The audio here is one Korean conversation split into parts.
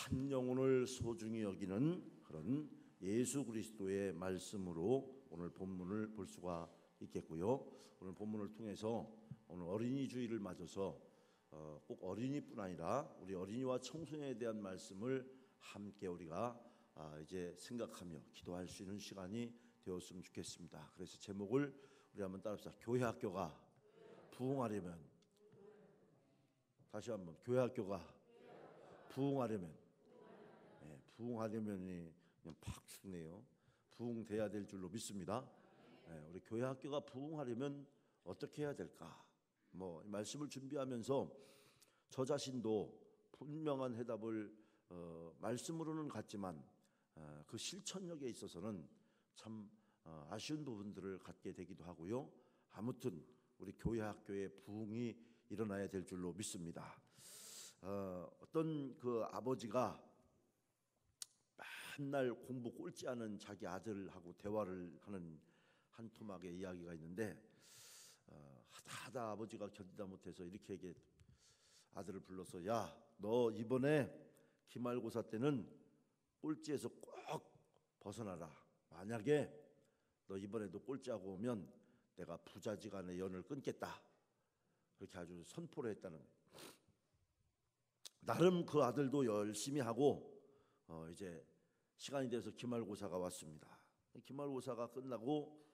한 영혼을 소중히 여기는 그런 예수 그리스도의 말씀으로 오늘 본문을 볼 수가 있겠고요. 오늘 본문을 통해서 오늘 어린이 주일을 맞아서 꼭 어린이뿐 아니라 우리 어린이와 청소년에 대한 말씀을 함께 우리가 이제 생각하며 기도할 수 있는 시간이 되었으면 좋겠습니다. 그래서 제목을 우리 한번 따라합시다. 교회 학교가 부흥하려면, 다시 한번 교회 학교가 부흥하려면, 부흥하려면이 그냥 팍 쓰네요. 부흥돼야 될 줄로 믿습니다. 우리 교회 학교가 부흥하려면 어떻게 해야 될까? 말씀을 준비하면서 저 자신도 분명한 해답을 말씀으로는 갖지만 그 실천력에 있어서는 참 아쉬운 부분들을 갖게 되기도 하고요. 아무튼 우리 교회 학교의 부흥이 일어나야 될 줄로 믿습니다. 어떤 그 아버지가 맨날 공부 꼴찌 하는 자기 아들하고 대화를 하는 한 토막의 이야기가 있는데, 하다 아버지가 견디다 못해서 이렇게 얘기해. 아들을 불러서, 야, 너 이번에 기말고사 때는 꼴찌에서 꼭 벗어나라. 만약에 너 이번에도 꼴찌하고 오면 내가 부자지간의 연을 끊겠다. 그렇게 아주 선포를 했다는 거예요. 나름 그 아들도 열심히 하고 이제 시간이 돼서 기말고사가 왔습니다. 기말고사가 끝나고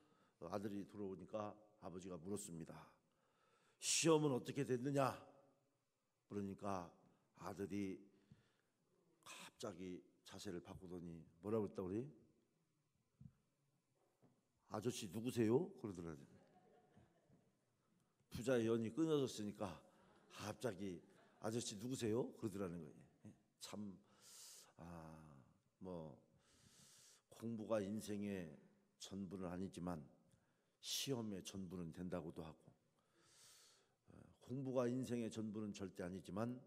아들이 들어오니까 아버지가 물었습니다. 시험은 어떻게 됐느냐? 그러니까 아들이 갑자기 자세를 바꾸더니 뭐라고 했다고 그래? 아저씨 누구세요? 그러더라고요. 부자의 연이 끊어졌으니까 갑자기 아저씨 누구세요? 그러더라는 거예요. 참 공부가 인생의 전부는 아니지만 시험의 전부는 된다고도 하고, 공부가 인생의 전부는 절대 아니지만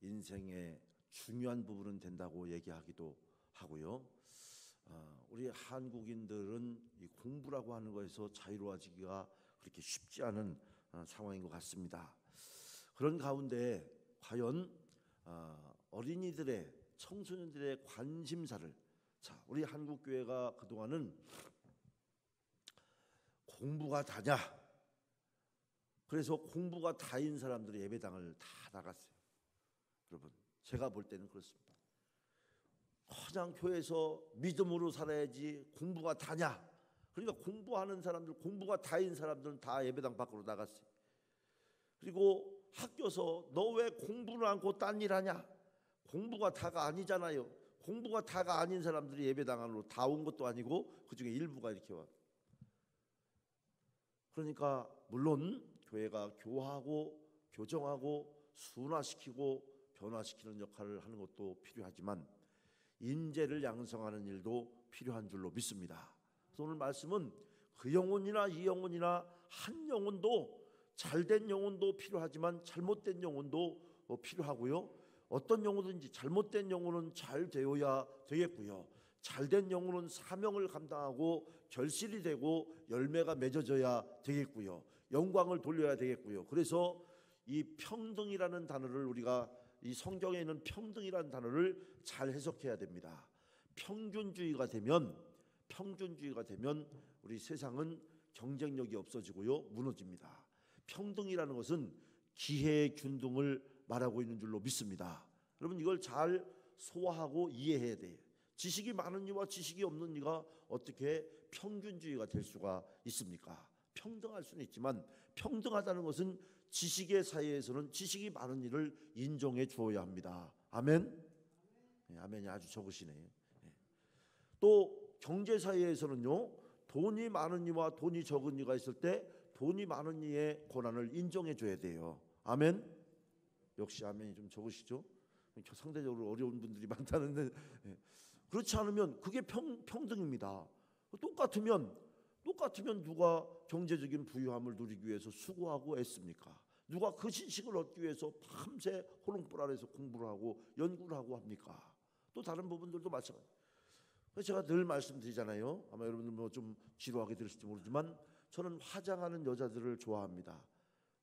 인생의 중요한 부분은 된다고 얘기하기도 하고요. 우리 한국인들은 이 공부라고 하는 것에서 자유로워지기가 그렇게 쉽지 않은 상황인 것 같습니다. 그런 가운데 과연 어린이들의, 청소년들의 관심사를, 우리 한국교회가 그동안은 공부가 다냐, 그래서 공부가 다인 사람들이 예배당을 다 나갔어요. 여러분, 제가 볼 때는 그렇습니다. 그냥 교회에서 믿음으로 살아야지 공부가 다냐, 그러니까 공부하는 사람들, 공부가 다인 사람들은 다 예배당 밖으로 나갔어요. 그리고 학교에서 너 왜 공부를 않고 딴 일 하냐? 공부가 다가 아니잖아요. 공부가 다가 아닌 사람들이 예배당 안으로 다 온 것도 아니고 그중에 일부가 이렇게 와. 그러니까 물론 교회가 교화하고 교정하고 순화시키고 변화시키는 역할을 하는 것도 필요하지만 인재를 양성하는 일도 필요한 줄로 믿습니다. 그래서 오늘 말씀은 그 영혼이나 이 영혼이나 한 영혼도, 잘된 영혼도 필요하지만 잘못된 영혼도 필요하고요. 어떤 영혼든지 잘못된 영혼은 잘 되어야 되겠고요. 잘된 영혼은 사명을 감당하고 결실이 되고 열매가 맺어져야 되겠고요. 영광을 돌려야 되겠고요. 그래서 이 평등이라는 단어를, 우리가 이 성경에 있는 평등이라는 단어를 잘 해석해야 됩니다. 평균주의가 되면 우리 세상은 경쟁력이 없어지고요, 무너집니다. 평등이라는 것은 기회의 균등을 말하고 있는 줄로 믿습니다. 여러분, 이걸 잘 소화하고 이해해야 돼요. 지식이 많은 이와 지식이 없는 이가 어떻게 평균주의가 될 수가 있습니까? 평등할 수는 있지만 평등하다는 것은 지식의 사회에서는 지식이 많은 이를 인정해 주어야 합니다. 아멘? 아멘이 아주 적으시네요. 또 경제 사회에서는요, 돈이 많은 이와 돈이 적은 이가 있을 때 돈이 많은 이의 고난을 인정해 줘야 돼요. 아멘? 역시 아멘이 좀 적으시죠? 상대적으로 어려운 분들이 많다는데, 그렇지 않으면 그게 평등입니다. 똑같으면 누가 경제적인 부유함을 누리기 위해서 수고하고 애씁니까? 누가 그 지식을 얻기 위해서 밤새 호롱불 아래서 공부를 하고 연구를 하고 합니까? 또 다른 부분들도 마찬가지. 제가 늘 말씀드리잖아요. 아마 여러분들 좀 지루하게 들으실지 모르지만 저는 화장하는 여자들을 좋아합니다.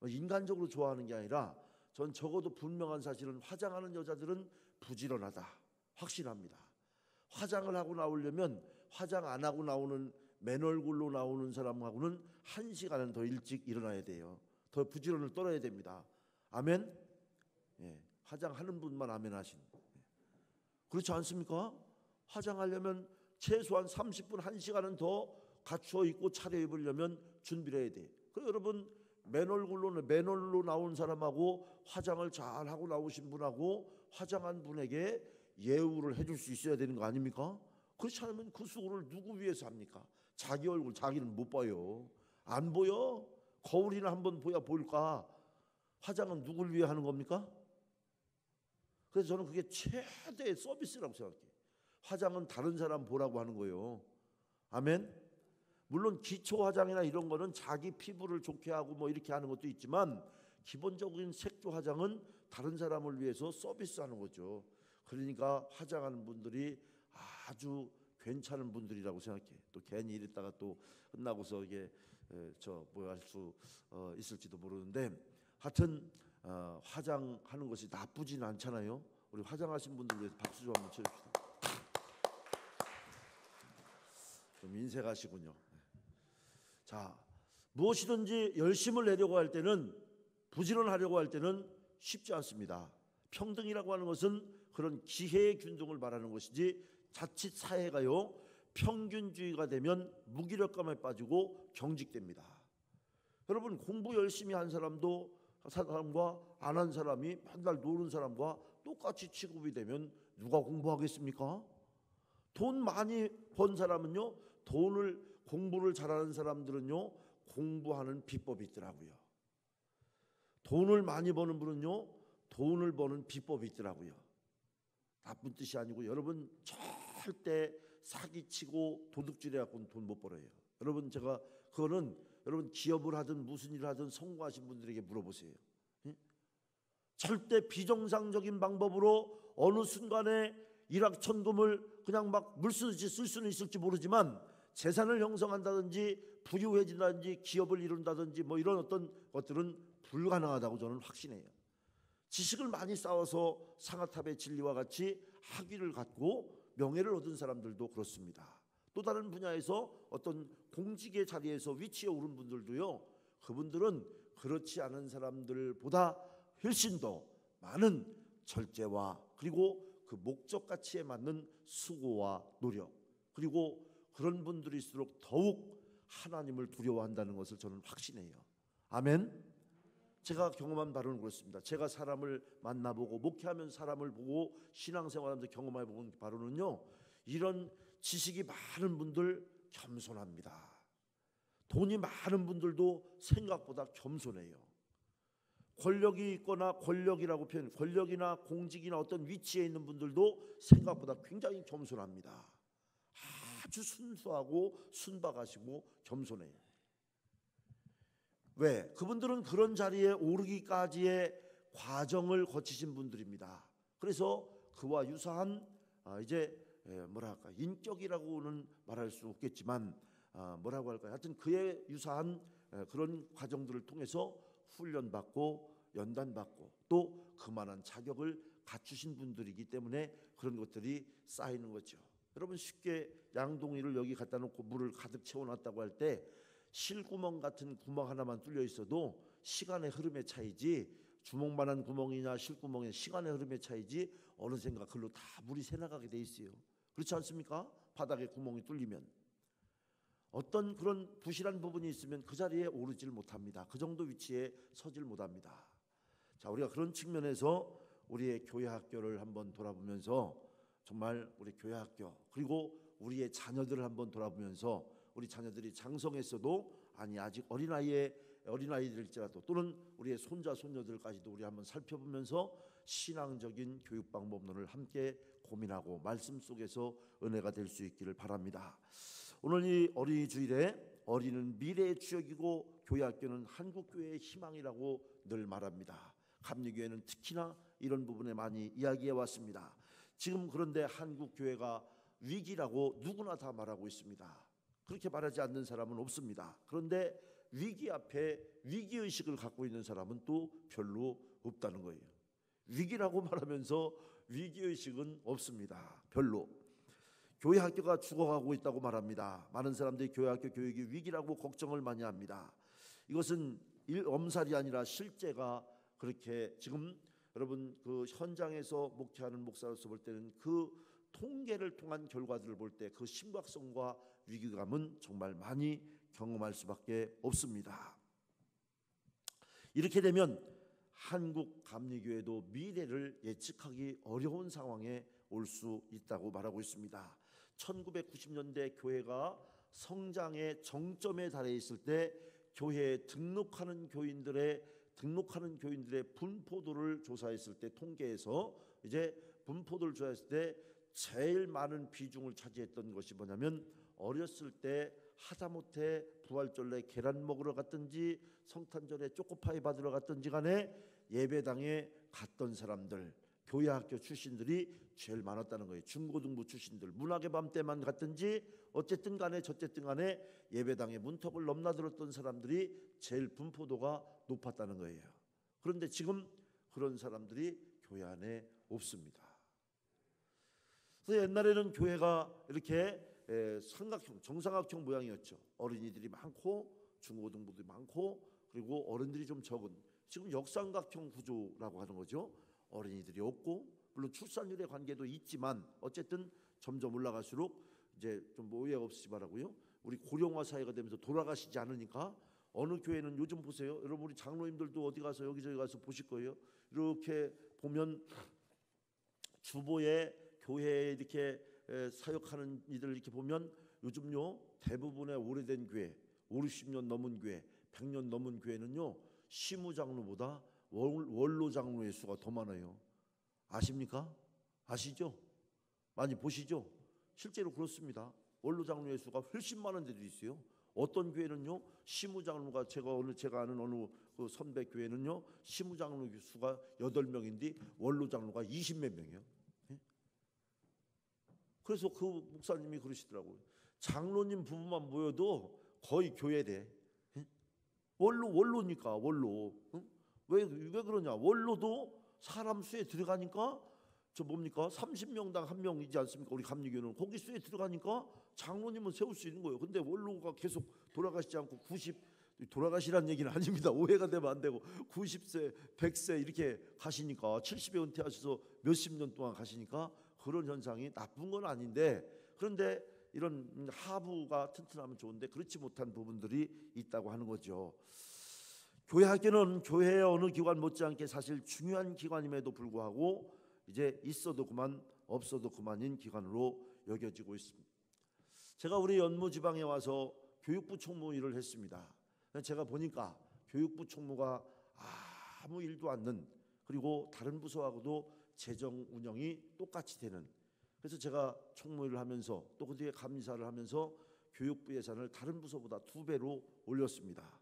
인간적으로 좋아하는 게 아니라 전 적어도 분명한 사실은 화장하는 여자들은 부지런하다 확신합니다. 화장을 하고 나오려면 화장 안 하고 나오는 맨 얼굴로 나오는 사람하고는 1시간은 더 일찍 일어나야 돼요. 더 부지런을 떨어야 됩니다. 아멘. 예, 화장하는 분만 아멘 하시는. 그렇지 않습니까? 화장하려면 최소한 30분 1시간은 더 갖춰 입고 차려입으려면 준비를 해야 돼. 그 여러분 맨 얼굴로 나온 사람하고 화장을 잘 하고 나오신 분하고 화장한 분에게 예우를 해줄 수 있어야 되는 거 아닙니까? 그렇지 않으면 그 수고를 누구 위해서 합니까? 자기 얼굴 자기는 못 봐요. 안 보여? 거울이나 한번 보야 보일까? 화장은 누굴 위해 하는 겁니까? 그래서 저는 그게 최대의 서비스라고 생각해요. 화장은 다른 사람 보라고 하는 거예요. 아멘. 물론 기초 화장이나 이런 거는 자기 피부를 좋게 하고 뭐 이렇게 하는 것도 있지만 기본적인 색조 화장은 다른 사람을 위해서 서비스하는 거죠. 그러니까 화장하는 분들이 아주 괜찮은 분들이라고 생각해. 또 괜히 이랬다가 또 끝나고서 이게 저 뭐 할 수 있을지도 모르는데 하여튼 화장하는 것이 나쁘진 않잖아요. 우리 화장하신 분들 위해서 박수 좀 한번 쳐줍시다. 좀 인색하시군요. 자, 무엇이든지 열심을 내려고 할 때는 부지런하려고 할 때는 쉽지 않습니다. 평등이라고 하는 것은 그런 기회의 균등을 말하는 것이지 자칫 사회가요 평균주의가 되면 무기력감에 빠지고 경직됩니다. 여러분 공부 열심히 한 사람과 안 한 사람이 맨날 노는 사람과 똑같이 취급이 되면 누가 공부하겠습니까? 돈 많이 번 사람은요 공부를 잘하는 사람들은요 공부하는 비법이 있더라고요. 돈을 많이 버는 분은요 돈을 버는 비법이 있더라고요. 나쁜 뜻이 아니고 여러분 절대 사기치고 도둑질해 갖고는 돈 못 벌어요. 여러분 제가 그거는 여러분 기업을 하든 무슨 일을 하든 성공하신 분들에게 물어보세요. 예? 절대 비정상적인 방법으로 어느 순간에 일확천금을 그냥 막 물쓰듯이 쓸 수는 있을지 모르지만 재산을 형성한다든지 부유해진다든지 기업을 이룬다든지 뭐 이런 어떤 것들은 불가능하다고 저는 확신해요. 지식을 많이 쌓아서 상아탑의 진리와 같이 학위를 갖고 명예를 얻은 사람들도 그렇습니다. 또 다른 분야에서 어떤 공직의 자리에서 위치에 오른 분들도요 그분들은 그렇지 않은 사람들보다 훨씬 더 많은 절제와 그리고 그 목적 가치에 맞는 수고와 노력 그리고 그런 분들일수록 더욱 하나님을 두려워한다는 것을 저는 확신해요. 아멘. 제가 경험한 바로는 그렇습니다. 제가 사람을 만나보고 목회하면서 사람을 보고 신앙생활하면서 경험해본 바로는요 이런 지식이 많은 분들 겸손합니다. 돈이 많은 분들도 생각보다 겸손해요. 권력이 있거나 권력이나 공직이나 어떤 위치에 있는 분들도 생각보다 굉장히 겸손합니다. 아주 순수하고 순박하시고 겸손해요. 왜? 그분들은 그런 자리에 오르기까지의 과정을 거치신 분들입니다. 그래서 그와 유사한 이제 뭐랄까 인격이라고는 말할 수 없겠지만 뭐라고 할까요? 하여튼 그에 유사한 그런 과정들을 통해서 훈련받고 연단받고 또 그만한 자격을 갖추신 분들이기 때문에 그런 것들이 쌓이는 거죠. 여러분 쉽게 양동이를 여기 갖다 놓고 물을 가득 채워놨다고 할 때 실구멍 같은 구멍 하나만 뚫려 있어도 시간의 흐름의 차이지 주먹만한 구멍이나 실구멍의 시간의 흐름의 차이지 어느샌가 그걸로 다 물이 새나가게 돼 있어요. 그렇지 않습니까? 바닥에 구멍이 뚫리면 어떤 그런 부실한 부분이 있으면 그 자리에 오르질 못합니다. 그 정도 위치에 서질 못합니다. 자, 우리가 그런 측면에서 우리의 교회 학교를 한번 돌아보면서 정말 우리 교회 학교 그리고 우리의 자녀들을 한번 돌아보면서 우리 자녀들이 장성했어도 아니 아직 어린아이들일지라도 또는 우리의 손자 손녀들까지도 우리 한번 살펴보면서 신앙적인 교육 방법론을 함께 고민하고 말씀 속에서 은혜가 될 수 있기를 바랍니다. 오늘 이 어린이 주일에 어린이는 미래의 추억이고 교회학교는 한국교회의 희망이라고 늘 말합니다. 감리교회는 특히나 이런 부분에 많이 이야기해 왔습니다. 지금 그런데 한국교회가 위기라고 누구나 다 말하고 있습니다. 그렇게 말하지 않는 사람은 없습니다. 그런데 위기 앞에 위기의식을 갖고 있는 사람은 또 별로 없다는 거예요. 위기라고 말하면서 위기의식은 없습니다. 별로. 교회 학교가 죽어가고 있다고 말합니다. 많은 사람들이 교회 학교 교육이 위기라고 걱정을 많이 합니다. 이것은 엄살이 아니라 실제가 그렇게 지금 여러분 그 현장에서 목회하는 목사로서 볼 때는 그 통계를 통한 결과들을 볼 때 그 심각성과 위기감은 정말 많이 경험할 수밖에 없습니다. 이렇게 되면 한국 감리교회도 미래를 예측하기 어려운 상황에 올 수 있다고 말하고 있습니다. 1990년대 교회가 성장의 정점에 달해 있을 때 교회에 등록하는 교인들의 분포도를 조사했을 때 통계에서 이제 분포도를 조사했을 때 제일 많은 비중을 차지했던 것이 뭐냐면 어렸을 때 하다못해 부활절에 계란 먹으러 갔든지 성탄절에 초코파이 받으러 갔든지 간에 예배당에 갔던 사람들, 교회 학교 출신들이 제일 많았다는 거예요. 중고등부 출신들, 문학의 밤 때만 갔든지 어쨌든 간에 저쨌든 간에 예배당에 문턱을 넘나들었던 사람들이 제일 분포도가 높았다는 거예요. 그런데 지금 그런 사람들이 교회 안에 없습니다. 그래서 옛날에는 교회가 이렇게 삼각형, 정삼각형 모양이었죠. 어린이들이 많고 중고등부들이 많고 그리고 어른들이 좀 적은, 지금 역삼각형 구조라고 하는 거죠. 어린이들이 없고 물론 출산율의 관계도 있지만 어쨌든 점점 올라갈수록 이제 좀 오해 없으시 바라고요. 우리 고령화 사회가 되면서 돌아가시지 않으니까 어느 교회는 요즘 보세요. 여러분 우리 장로님들도 어디 가서 여기저기 가서 보실 거예요. 이렇게 보면 주보에 교회에 이렇게 사역하는 이들 이렇게 보면 요즘요 대부분의 오래된 교회, 50년 넘은 교회, 100년 넘은 교회는요 시무장로보다 원로 장로의 수가 더 많아요. 아십니까? 아시죠? 많이 보시죠? 실제로 그렇습니다. 원로 장로의 수가 훨씬 많은 데도 있어요. 어떤 교회는요 시무장로가 제가 아는 어느 그 선배 교회는요 시무장로 수가 8명인데 원로 장로가 20몇 명이에요. 그래서 그 목사님이 그러시더라고요. 장로님 부부만 모여도 거의 교회돼. 원로니까 원로. 왜 그러냐? 원로도 사람 수에 들어가니까 저 뭡니까? 30명당 1명이지 않습니까? 우리 감리교는 거기 수에 들어가니까 장로님은 세울 수 있는 거예요. 근데 원로가 계속 돌아가시지 않고 돌아가시라는 얘기는 아닙니다. 오해가 되면 안 되고 90세, 100세 이렇게 가시니까 70에 은퇴하셔서 몇십 년 동안 가시니까 그런 현상이 나쁜 건 아닌데, 그런데 이런 하부가 튼튼하면 좋은데 그렇지 못한 부분들이 있다고 하는 거죠. 교회 학교는 교회의 어느 기관 못지않게 사실 중요한 기관임에도 불구하고 이제 있어도 그만 없어도 그만인 기관으로 여겨지고 있습니다. 제가 우리 연무 지방에 와서 교육부 총무 일을 했습니다. 제가 보니까 교육부 총무가 아무 일도 않는, 그리고 다른 부서하고도 재정 운영이 똑같이 되는, 그래서 제가 총무를 하면서 또 그 뒤에 감리사를 하면서 교육부 예산을 다른 부서보다 2배로 올렸습니다.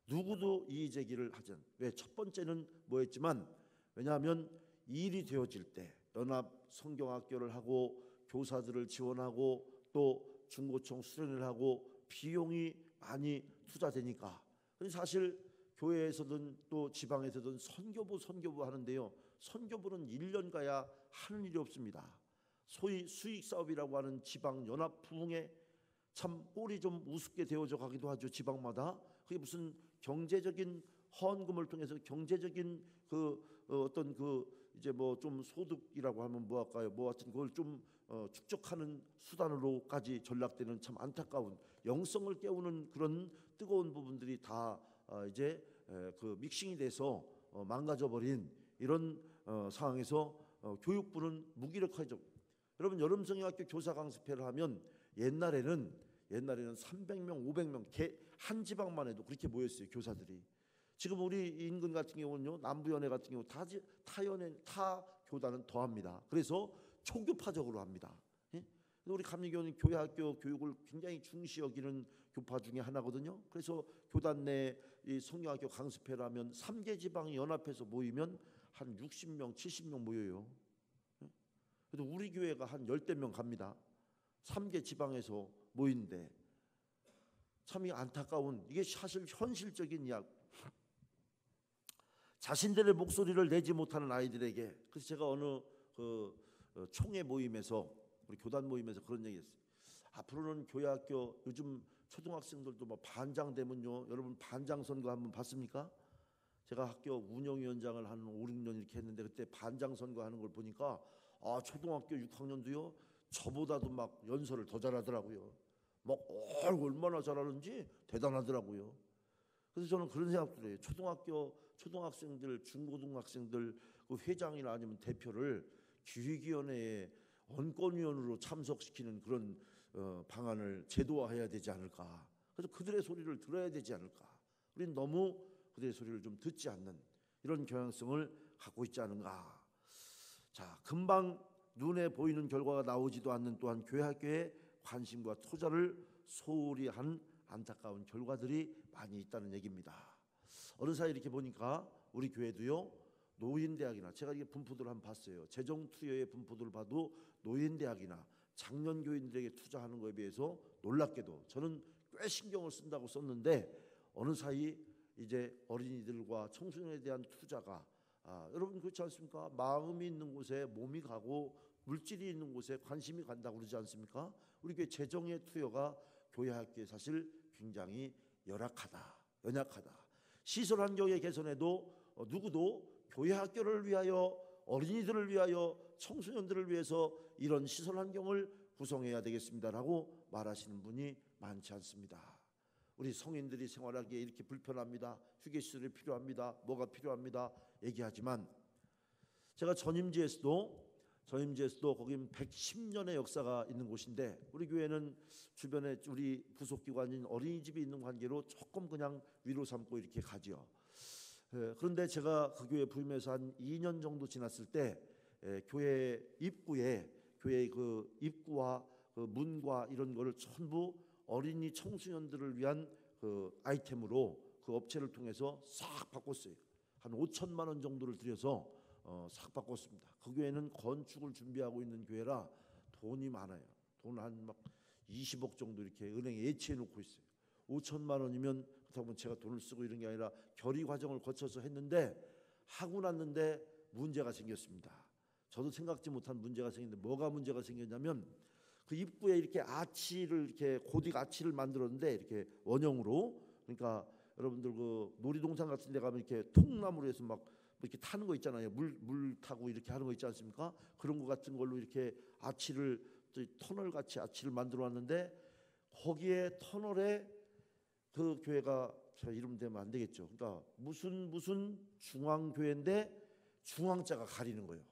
누구도 이의 제기를 하지 않. 왜? 첫 번째는 뭐였지만, 왜냐하면 일이 되어질 때 연합 성경학교를 하고 교사들을 지원하고 또 중고청 수련을 하고 비용이 많이 투자되니까. 사실 교회에서든 또 지방에서든 선교부 하는데요. 선교부는 1년 가야 하는 일이 없습니다. 소위 수익 사업이라고 하는 지방 연합 부흥에 참 꼴이 좀 우습게 되어져 가기도 하죠. 지방마다 그게 무슨 경제적인 헌금을 통해서 경제적인 어떤 이제 뭐 좀 소득이라고 하면 뭐 할까요? 뭐 하여튼 그걸 좀 축적하는 수단으로까지 전락되는 참 안타까운, 영성을 깨우는 그런 뜨거운 부분들이 다 이제 그 믹싱이 돼서 망가져버린 이런 상황에서 교육부는 무기력하죠. 여러분 여름성경학교 교사 강습회를 하면 옛날에는 300명, 500명 한 지방만 해도 그렇게 모였어요. 교사들이. 지금 우리 인근 같은 경우는요, 남부연회 같은 경우 타 교단은 더합니다. 그래서 초교파적으로 합니다. 예? 우리 감리교는 교회 학교 교육을 굉장히 중시 여기는 교파 중에 하나거든요. 그래서 교단 내 이 성경학교 강습회를 하면 3개 지방이 연합해서 모이면 한 60명, 70명 모여요. 예? 그래도 우리 교회가 한 10대 명 갑니다. 3개 지방에서 모인데 참 안타까운, 이게 사실 현실적인 이야기. 자신들의 목소리를 내지 못하는 아이들에게, 그래서 제가 어느 총회 모임에서, 우리 교단 모임에서 그런 얘기했어요. 앞으로는 교회 학교, 요즘 초등학생들도 뭐 반장 되면요, 여러분 반장 선거 한번 봤습니까? 제가 학교 운영위원장을 한 5, 6년 이렇게 했는데 그때 반장 선거 하는 걸 보니까 초등학교 6학년도요 저보다도 막 연설을 더 잘하더라고요. 막 얼마나 잘하는지 대단하더라고요. 그래서 저는 그런 생각도 해요. 초등학생들, 중고등학생들 그 회장이나 아니면 대표를 기획위원회에 언권위원으로 참석시키는 그런 방안을 제도화해야 되지 않을까. 그래서 그들의 소리를 들어야 되지 않을까. 우리는 너무 그들의 소리를 좀 듣지 않는 이런 경향성을 갖고 있지 않은가. 자, 금방 눈에 보이는 결과가 나오지도 않는 또한 교회 학교의 관심과 투자를 소홀히 한 안타까운 결과들이 많이 있다는 얘기입니다. 어느 사이 이렇게 보니까 우리 교회도요 노인대학이나, 제가 이게 분포들을 한번 봤어요. 재정 투여의 분포들을 봐도 노인대학이나 장년 교인들에게 투자하는 것에 비해서 놀랍게도 저는 꽤 신경을 쓴다고 썼는데 어느 사이 이제 어린이들과 청소년에 대한 투자가 여러분 그렇지 않습니까? 마음이 있는 곳에 몸이 가고 물질이 있는 곳에 관심이 간다고 그러지 않습니까? 우리 교회 재정의 투여가 교회 학교에 사실 굉장히 연약하다. 시설 환경의 개선에도 누구도 교회 학교를 위하여, 어린이들을 위하여, 청소년들을 위해서 이런 시설 환경을 구성해야 되겠습니다라고 말하시는 분이 많지 않습니다. 우리 성인들이 생활하기에 이렇게 불편합니다. 휴게시설이 필요합니다. 뭐가 필요합니다. 얘기하지만 제가 전임지에서도 거긴 110년의 역사가 있는 곳인데 우리 교회는 주변에 우리 부속기관인 어린이집이 있는 관계로 조금 그냥 위로 삼고 이렇게 가죠. 그런데 제가 그 교회 부임해서 한 2년 정도 지났을 때 교회 입구에, 교회 그 입구와 그 문과 이런 거를 전부 어린이 청소년들을 위한 그 아이템으로 그 업체를 통해서 싹 바꿨어요. 한 5천만 원 정도를 들여서 싹 바꿨습니다. 그 교회는 건축을 준비하고 있는 교회라 돈이 많아요. 돈 한 막 20억 정도 이렇게 은행에 예치해 놓고 있어요. 5천만 원이면 그렇다고 제가 돈을 쓰고 이런 게 아니라 결의 과정을 거쳐서 했는데 하고 났는데 문제가 생겼습니다. 저도 생각지 못한 문제가 생겼는데 뭐가 문제가 생겼냐면 그 입구에 이렇게 아치를, 이렇게 고딕 아치를 만들었는데 이렇게 원형으로, 그러니까 여러분들 그 놀이동산 같은 데 가면 이렇게 통나무로 해서 막 이렇게 타는 거 있잖아요. 물 타고 이렇게 하는 거 있지 않습니까? 그런 거 같은 걸로 이렇게 아치를, 터널 같이 아치를 만들어 놨는데 거기에 터널에 그 교회가, 제가 이름 대면 안 되겠죠. 그러니까 무슨 중앙교회인데 중앙자가 가리는 거예요.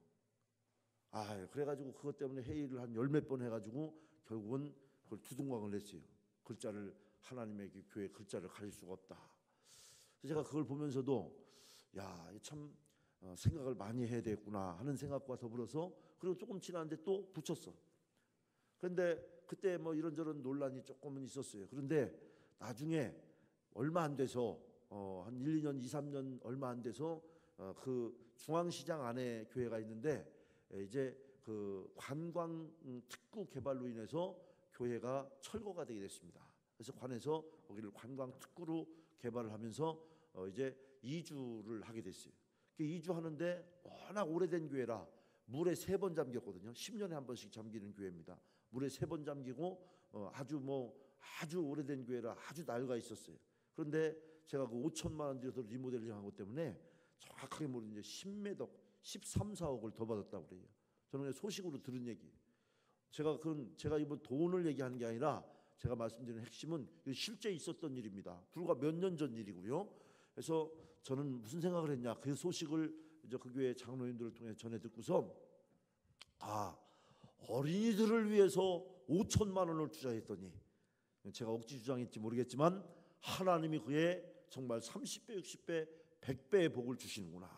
그래가지고 그것 때문에 회의를 한 10몇 번 해가지고 결국은 그걸 두둥강을 냈어요. 글자를, 하나님의 교회 글자를 가릴 수가 없다. 그래서 제가 그걸 보면서도 참 생각을 많이 해야 되겠구나 하는 생각과 더불어서, 그리고 조금 지났는데 또 붙였어. 그런데 그때 뭐 이런저런 논란이 조금은 있었어요. 그런데 나중에 얼마 안 돼서 한 1, 2년, 2, 3년 얼마 안 돼서 그 중앙시장 안에 교회가 있는데 이제 그 관광 특구 개발로 인해서 교회가 철거가 되게 됐습니다. 그래서 관에서 거기를 관광 특구로 개발을 하면서 이제 이주를 하게 됐어요. 이주하는데 워낙 오래된 교회라 물에 3번 잠겼거든요. 10년에 한 번씩 잠기는 교회입니다. 물에 3번 잠기고 아주 오래된 교회라 아주 낡아 있었어요. 그런데 제가 그 5천만 원 들여서 리모델링한 것 때문에 정확하게 모르는데 10매덕 13, 4억을 더 받았다고 그래요. 저는 소식으로 들은 얘기. 제가 이번 돈을 얘기하는 게 아니라 제가 말씀드리는 핵심은 실제 있었던 일입니다. 불과 몇 년 전 일이고요. 그래서 저는 무슨 생각을 했냐, 그 소식을 이제 그 교회 장로님들을 통해 전해 듣고서 어린이들을 위해서 5천만 원을 투자했더니, 제가 억지 주장했지 모르겠지만 하나님이 그의 정말 30배, 60배, 100배의 복을 주시는구나.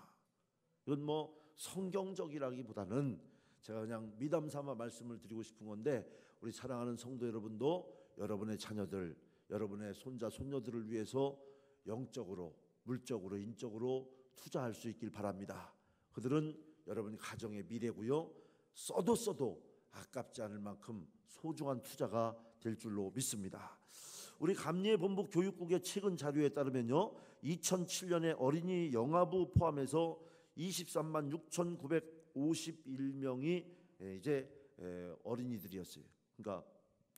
이건 뭐 성경적이라기보다는 제가 그냥 미담 삼아 말씀을 드리고 싶은 건데, 우리 사랑하는 성도 여러분도 여러분의 자녀들, 여러분의 손자, 손녀들을 위해서 영적으로, 물적으로, 인적으로 투자할 수 있길 바랍니다. 그들은 여러분 가정의 미래고요. 써도 아깝지 않을 만큼 소중한 투자가 될 줄로 믿습니다. 우리 감리의 본부 교육국의 최근 자료에 따르면요, 2007년에 어린이 영아부 포함해서 23만 951명이 이제 어린이들이었어요. 그러니까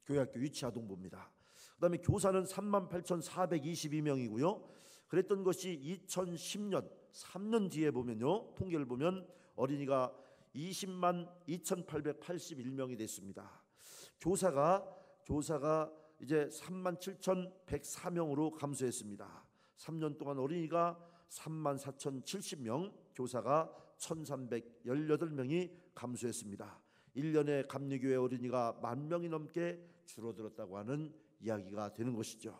교회학교 유치아동부입니다. 그다음에 교사는 38,422명이고요. 그랬던 것이 2010년 3년 뒤에 보면요, 통계를 보면 어린이가 20만 2,881명이 됐습니다. 교사가 이제 37,104명으로 감소했습니다. 3년 동안 어린이가 34,070명, 교사가 1,318명이 감소했습니다. 1년에 감리교회 어린이가 10,000명이 넘게 줄어들었다고 하는 이야기가 되는 것이죠.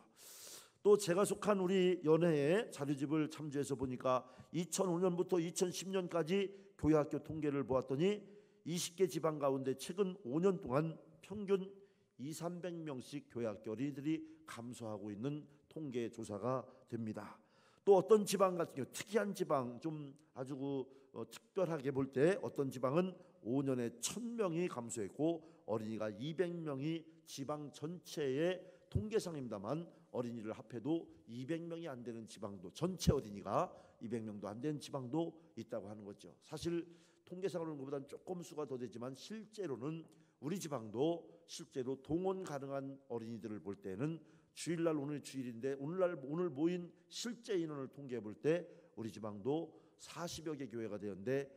또 제가 속한 우리 연회의 자료집을 참조해서 보니까 2005년부터 2010년까지 교회학교 통계를 보았더니 20개 지방 가운데 최근 5년 동안 평균 200~300명씩 교회학교 어린이들이 감소하고 있는 통계 조사가 됩니다. 또 어떤 지방 같은 경우 특이한 지방, 좀 아주 특별하게 볼 때 어떤 지방은 5년에 1,000명이 감소했고 어린이가 200명이 지방 전체의 통계상입니다만 어린이를 합해도 200명이 안 되는 지방도, 전체 어린이가 200명도 안 되는 지방도 있다고 하는 거죠. 사실 통계상으로는 그보다는 조금 수가 더 되지만 실제로는 우리 지방도 실제로 동원 가능한 어린이들을 볼 때는 주일날, 오늘 주일인데 오늘 모인 실제 인원을 통계해 볼 때 우리 지방도 40여 개 교회가 되었는데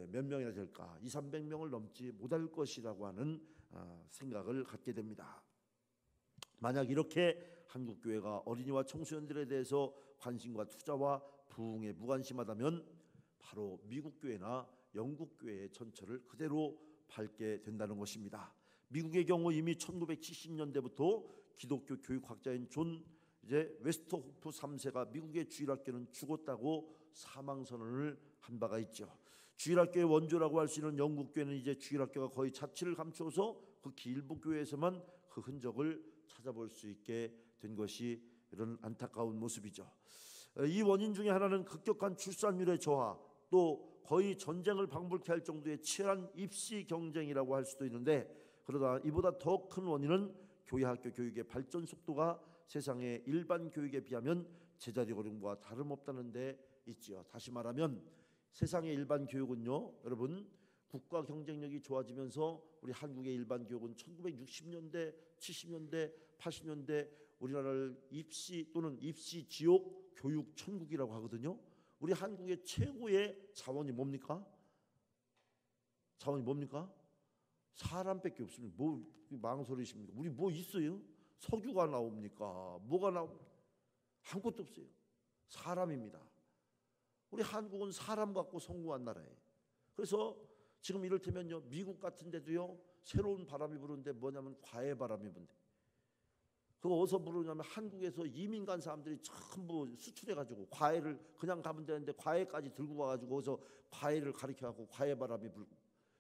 몇 명이나 될까? 200~300명을 넘지 못할 것이라고 하는 생각을 갖게 됩니다. 만약 이렇게 한국교회가 어린이와 청소년들에 대해서 관심과 투자와 부흥에 무관심하다면 바로 미국교회나 영국교회의 전철을 그대로 밟게 된다는 것입니다. 미국의 경우 이미 1970년대부터 기독교 교육학자인 존 웨스터호프 3세가 미국의 주일학교는 죽었다고 사망선언을 한 바가 있죠. 주일학교의 원조라고 할 수 있는 영국교회는 이제 주일학교가 거의 자취를 감추어서 극히 일부 교회에서만 그 흔적을 찾아볼 수 있게 된 것이 이런 안타까운 모습이죠. 이 원인 중에 하나는 급격한 출산율의 저하, 또 거의 전쟁을 방불케 할 정도의 치열한 입시 경쟁이라고 할 수도 있는데, 그러나 이보다 더 큰 원인은 교회학교 교육의 발전 속도가 세상의 일반 교육에 비하면 제자리 어려움과 다름없다는 데 있죠. 다시 말하면 세상의 일반 교육은요, 여러분, 국가 경쟁력이 좋아지면서 우리 한국의 일반 교육은 1960년대, 70년대, 80년대 우리나라를 입시 또는 입시 지옥 교육 천국이라고 하거든요. 우리 한국의 최고의 자원이 뭡니까? 자원이 뭡니까? 사람밖에 없습니다. 뭐 망설이십니까? 우리 뭐 있어요? 석유가 나옵니까? 뭐가 나옵니까? 아무것도 없어요. 사람입니다. 우리 한국은 사람 갖고 성공한 나라예요. 그래서 지금 이를테면요, 미국 같은 데도요, 새로운 바람이 부는데 뭐냐면 과외 바람이 분대. 그거 어디서 부르냐면 한국에서 이민 간 사람들이 전부 수출해가지고 과외를 그냥 가면 되는데 과외까지 들고 가가지고 어디서 과외를 가르쳐갖고 과외 바람이 불고.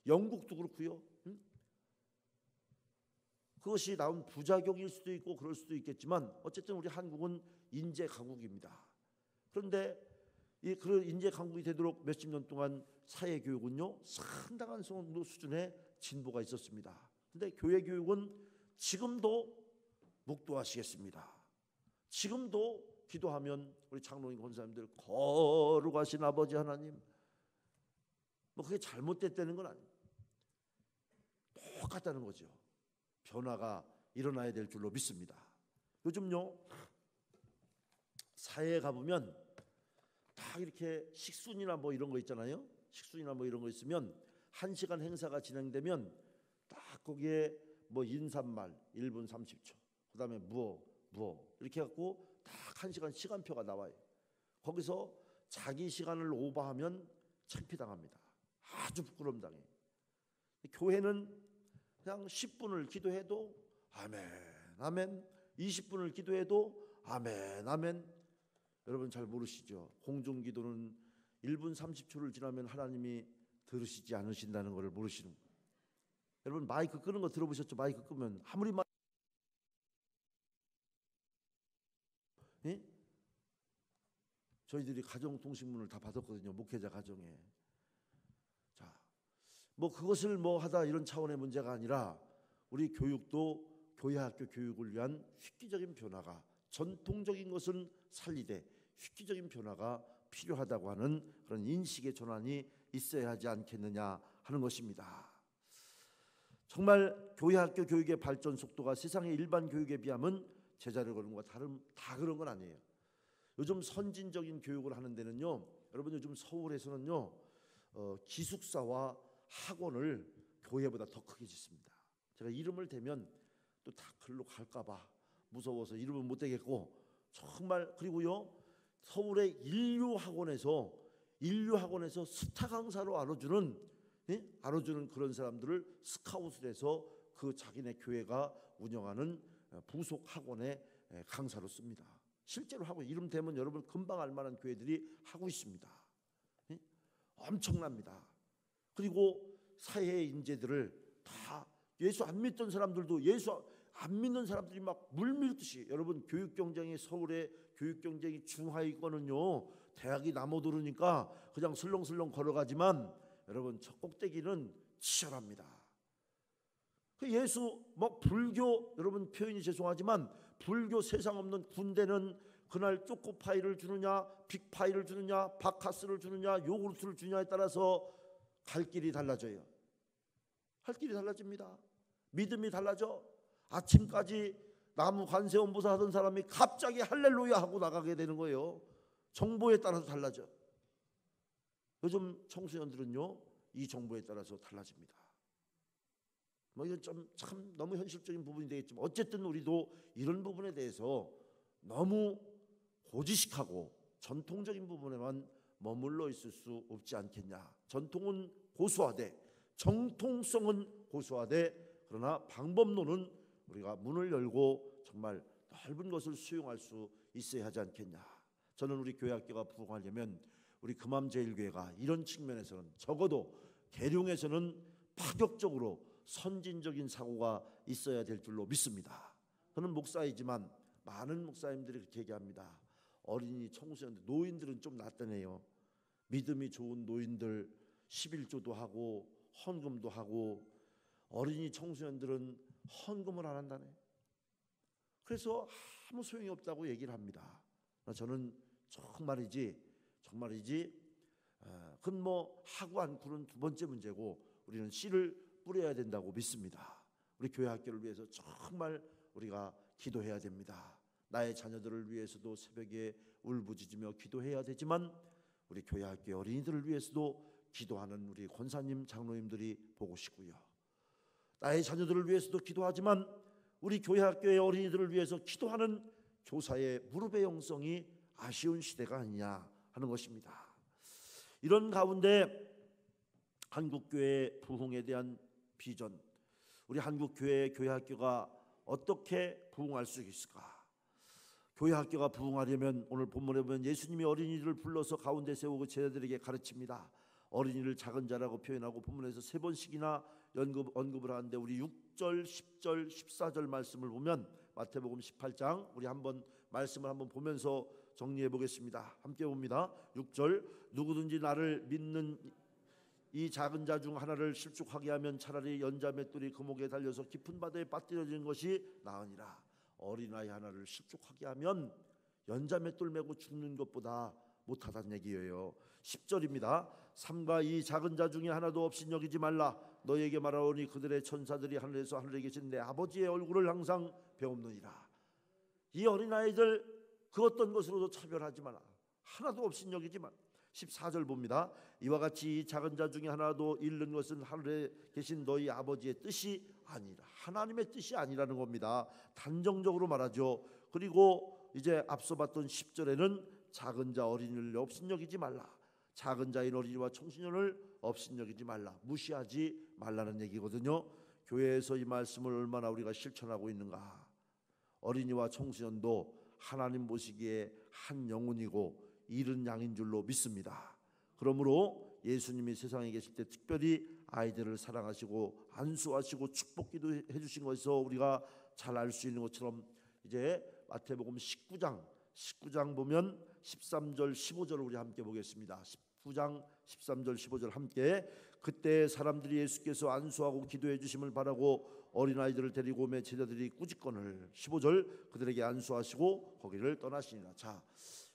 영국도 그렇고요. 응? 그것이 나온 부작용일 수도 있고 그럴 수도 있겠지만 어쨌든 우리 한국은 인재 강국입니다. 그런데 그런 인재 강국이 되도록 몇십 년 동안 사회 교육은요, 상당한 수준의 진보가 있었습니다. 그런데 교회 교육은 지금도 묵도하시겠습니다. 지금도 기도하면 우리 장로님 권사님들 거룩하신 아버지 하나님, 뭐 그게 잘못됐다는 건 아니에요. 똑같다는 거죠. 변화가 일어나야 될 줄로 믿습니다. 요즘요, 사회에 가보면 다 이렇게 식순이나 뭐 이런 거 있잖아요. 식순이나 뭐 이런 거 있으면 1시간 행사가 진행되면 딱 거기에 뭐 인사말 1분 30초, 그 다음에 무어 이렇게 해갖고 딱 1시간 시간표가 나와요. 거기서 자기 시간을 오버하면 창피당합니다. 아주 부끄러움 당해요. 교회는 그냥 10분을 기도해도 아멘 아멘, 20분을 기도해도 아멘 아멘. 여러분 잘 모르시죠? 공중기도는 1분 30초를 지나면 하나님이 들으시지 않으신다는 것을 모르시는 거예요. 여러분 마이크 끄는 거 들어보셨죠? 마이크 끄면 아무리 예? 저희들이 가정통신문을 다 받았거든요. 목회자 가정에. 자, 뭐 그것을 뭐 하다 이런 차원의 문제가 아니라 우리 교육도 교회학교 교육을 위한 획기적인 변화가, 전통적인 것은 살리되 획기적인 변화가 필요하다고 하는 그런 인식의 전환이 있어야 하지 않겠느냐 하는 것입니다. 정말 교회 학교 교육의 발전 속도가 세상의 일반 교육에 비하면 제자를 거는 것과 다 그런 건 아니에요. 요즘 선진적인 교육을 하는 데는요, 여러분 요즘 서울에서는요 기숙사와 학원을 교회보다 더 크게 짓습니다. 제가 이름을 대면 또 다 글로 갈까봐 무서워서 이름을 못 대겠고, 정말. 그리고요 서울의 인류학원에서 스타 강사로 알아주는 그런 사람들을 스카웃을 해서 그 자기네 교회가 운영하는 부속 학원의 강사로 씁니다. 실제로 하고, 이름 대면 여러분 금방 알만한 교회들이 하고 있습니다. 엄청납니다. 그리고 사회의 인재들을 다, 예수 안 믿던 사람들도 예수 안 믿는 사람들이 막 물밀듯이, 여러분 교육 경쟁이, 서울의 교육 경쟁이 중하위권은요 대학이 남아도르니까 그냥 슬렁슬렁 걸어가지만 여러분 첫 꼭대기는 치열합니다. 그 예수 막 불교, 여러분 표현이 죄송하지만 불교 세상 없는 군대는 그날 초코파이를 주느냐, 빅파이를 주느냐, 바카스를 주느냐, 요구르트를 주느냐에 따라서 갈 길이 달라져요. 할 길이 달라집니다. 믿음이 달라져. 아침까지 나무 관세음보살 하던 사람이 갑자기 할렐루야 하고 나가게 되는 거예요. 정보에 따라서 달라져. 요즘 청소년들은요 이 정보에 따라서 달라집니다. 뭐 이건 좀 참 너무 현실적인 부분이 되겠지만, 어쨌든 우리도 이런 부분에 대해서 너무 고지식하고 전통적인 부분에만 머물러 있을 수 없지 않겠냐. 전통은 고수하되 정통성은 고수하되, 그러나 방법론은 우리가 문을 열고 정말 넓은 것을 수용할 수 있어야 하지 않겠냐. 저는 우리 교회학교가 부흥하려면 우리 금암제일교회가 이런 측면에서는 적어도 계룡에서는 파격적으로 선진적인 사고가 있어야 될 줄로 믿습니다. 저는 목사이지만 많은 목사님들이 그렇게 얘기합니다. 어린이, 청소년들, 노인들은 좀 낫다네요. 믿음이 좋은 노인들 11조도 하고 헌금도 하고, 어린이 청소년들은 헌금을 안 한다네. 그래서 아무 소용이 없다고 얘기를 합니다. 저는 정말이지 그건 뭐 하고 않고는 두 번째 문제고, 우리는 씨를 뿌려야 된다고 믿습니다. 우리 교회 학교를 위해서 정말 우리가 기도해야 됩니다. 나의 자녀들을 위해서도 새벽에 울부짖으며 기도해야 되지만, 우리 교회 학교의 어린이들을 위해서도 기도하는 우리 권사님, 장로님들이 보고 싶고요. 나의 자녀들을 위해서도 기도하지만 우리 교회 학교의 어린이들을 위해서 기도하는 교사의 무릎의 영성이 아쉬운 시대가 아니냐 하는 것입니다. 이런 가운데 한국교회 부흥에 대한 비전, 우리 한국교회 교회학교가 어떻게 부흥할 수 있을까? 교회학교가 부흥하려면 오늘 본문에 보면 예수님이 어린이들을 불러서 가운데 세우고 제자들에게 가르칩니다. 어린이를 작은 자라고 표현하고 본문에서 3번씩이나 언급을 하는데, 우리 6절, 10절, 14절 말씀을 보면 마태복음 18장, 우리 한번 말씀을 한번 보면서 정리해 보겠습니다. 함께 봅니다. 6절, 누구든지 나를 믿는 이 작은 자 중 하나를 실족하게 하면 차라리 연자 맷돌이 그 목에 달려서 깊은 바다에 빠뜨려지는 것이 나으니라. 어린아이 하나를 실족하게 하면 연자 맷돌 메고 죽는 것보다 못하다는 얘기예요. 10절입니다. 삼가 이 작은 자 중에 하나도 없인 여기지 말라. 너에게 말하오니 그들의 천사들이 하늘에서 하늘에 계신 내 아버지의 얼굴을 항상 배움느니라. 이 어린아이들 그 어떤 것으로도 차별하지 마라. 하나도 없인 여기지만. 14절 봅니다. 이와 같이 이 작은 자 중에 하나도 잃는 것은 하늘에 계신 너희 아버지의 뜻이 아니라, 하나님의 뜻이 아니라는 겁니다. 단정적으로 말하죠. 그리고 이제 앞서 봤던 10절에는 작은 자 어린이를 업신여기지 말라. 작은 자인 어린이와 청소년을 업신여기지 말라. 무시하지 말라는 얘기거든요. 교회에서 이 말씀을 얼마나 우리가 실천하고 있는가. 어린이와 청소년도 하나님 보시기에 한 영혼이고 잃은 양인 줄로 믿습니다. 그러므로 예수님이 세상에 계실 때 특별히 아이들을 사랑하시고 안수하시고 축복기도 해주신 것에서 우리가 잘 알 수 있는 것처럼, 이제 마태복음 19장 보면 13절 15절을 우리 함께 보겠습니다. 19장 13절 15절 함께. 그때 사람들이 예수께서 안수하고 기도해 주심을 바라고 어린아이들을 데리고 오매 제자들이 꾸짖거늘. 15절, 그들에게 안수하시고 거기를 떠나시니라. 자,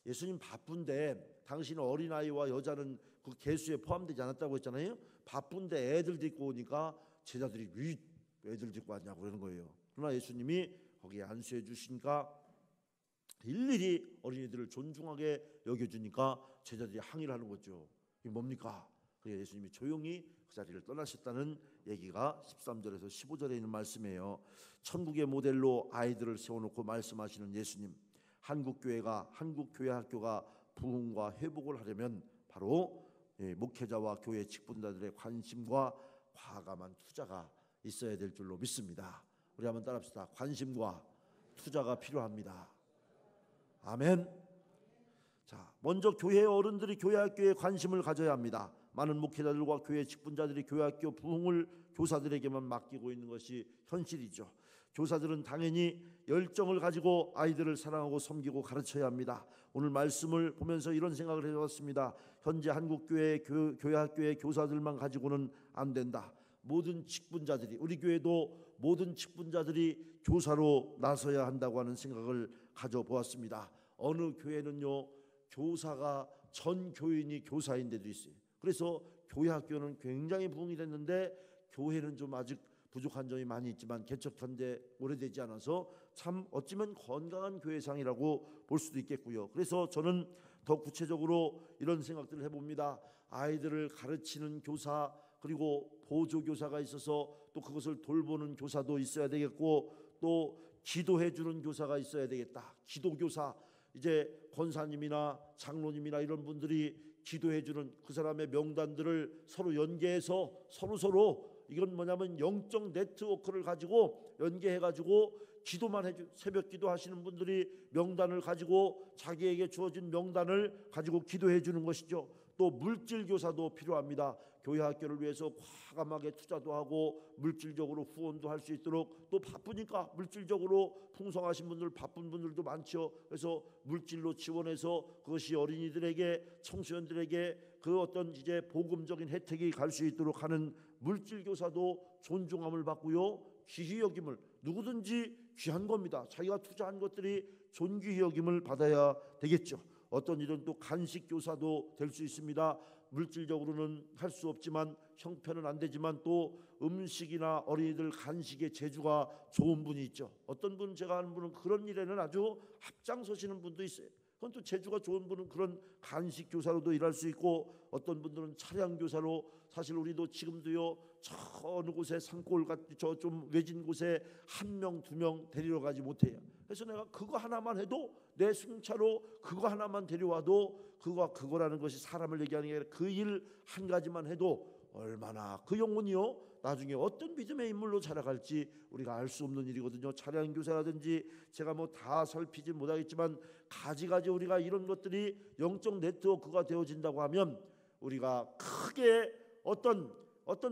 예수님 바쁜데 당신은 어린아이와 여자는 그 계수에 포함되지 않았다고 했잖아요. 바쁜데 애들 데리고 오니까 제자들이 왜 애들 데리고 왔냐고 그러는 거예요. 그러나 예수님이 거기에 안수해 주시니까 일일이 어린이들을 존중하게 여겨주니까 제자들이 항의를 하는 거죠. 이게 뭡니까? 그래서 예수님이 조용히 그 자리를 떠나셨다는 얘기가 13절에서 15절에 있는 말씀이에요. 천국의 모델로 아이들을 세워놓고 말씀하시는 예수님. 한국교회학교가 부흥과 회복을 하려면 바로 목회자와 교회 직분자들의 관심과 과감한 투자가 있어야 될 줄로 믿습니다. 우리 한번 따라합시다. 관심과 투자가 필요합니다. 아멘. 자, 먼저 교회 어른들이 교회학교에 관심을 가져야 합니다. 많은 목회자들과 교회 직분자들이 교회학교 부흥을 교사들에게만 맡기고 있는 것이 현실이죠. 교사들은 당연히 열정을 가지고 아이들을 사랑하고 섬기고 가르쳐야 합니다. 오늘 말씀을 보면서 이런 생각을 해봤습니다. 현재 한국교회 교회학교의 교사들만 가지고는 안 된다. 모든 직분자들이, 우리 교회도 모든 직분자들이 교사로 나서야 한다고 하는 생각을 가져보았습니다. 어느 교회는요, 교사가 전 교인이 교사인 데도 있어요. 그래서 교회학교는 굉장히 부흥이 됐는데 교회는 좀 아직 부족한 점이 많이 있지만 개척한 데 오래되지 않아서 참 어찌면 건강한 교회상이라고 볼 수도 있겠고요. 그래서 저는 더 구체적으로 이런 생각들을 해봅니다. 아이들을 가르치는 교사, 그리고 보조교사가 있어서 또 그것을 돌보는 교사도 있어야 되겠고, 또 기도해주는 교사가 있어야 되겠다. 기도교사, 이제 권사님이나 장로님이나 이런 분들이 기도해주는 그 사람의 명단들을 서로 연계해서 서로 이건 뭐냐면 영적 네트워크를 가지고 연계해가지고 기도만 해주, 새벽 기도하시는 분들이 명단을 가지고 자기에게 주어진 명단을 가지고 기도해주는 것이죠. 또 물질 교사도 필요합니다. 교회 학교를 위해서 과감하게 투자도 하고 물질적으로 후원도 할 수 있도록, 또 바쁘니까 물질적으로 풍성하신 분들, 바쁜 분들도 많죠. 그래서 물질로 지원해서 그것이 어린이들에게, 청소년들에게 그 어떤 이제 복음적인 혜택이 갈 수 있도록 하는 물질 교사도 존중함을 받고요, 귀히 여김을, 누구든지 귀한 겁니다. 자기가 투자한 것들이 존귀히 여김을 받아야 되겠죠. 어떤 일은 또 간식 교사도 될 수 있습니다. 물질적으로는 할 수 없지만, 형편은 안 되지만 또 음식이나 어린이들 간식의 재주가 좋은 분이 있죠. 어떤 분은, 제가 아는 분은 그런 일에는 아주 앞장서시는 분도 있어요. 그건 또 재주가 좋은 분은 그런 간식 교사로도 일할 수 있고, 어떤 분들은 차량 교사로, 사실 우리도 지금도요, 저 어느 곳에 산골 같은 저 좀 외진 곳에 한 명, 두 명 데리러 가지 못해요. 그래서 내가 그거 하나만 해도, 내 승차로 그거 하나만 데려와도, 그거라는 것이 사람을 얘기하는 게 아니라 그 일 한 가지만 해도 얼마나 그 영혼이요 나중에 어떤 믿음의 인물로 자라갈지 우리가 알 수 없는 일이거든요. 차량 교사라든지 제가 뭐 다 살피지 못하겠지만 가지가지 우리가 이런 것들이 영적 네트워크가 되어진다고 하면 우리가 크게 어떤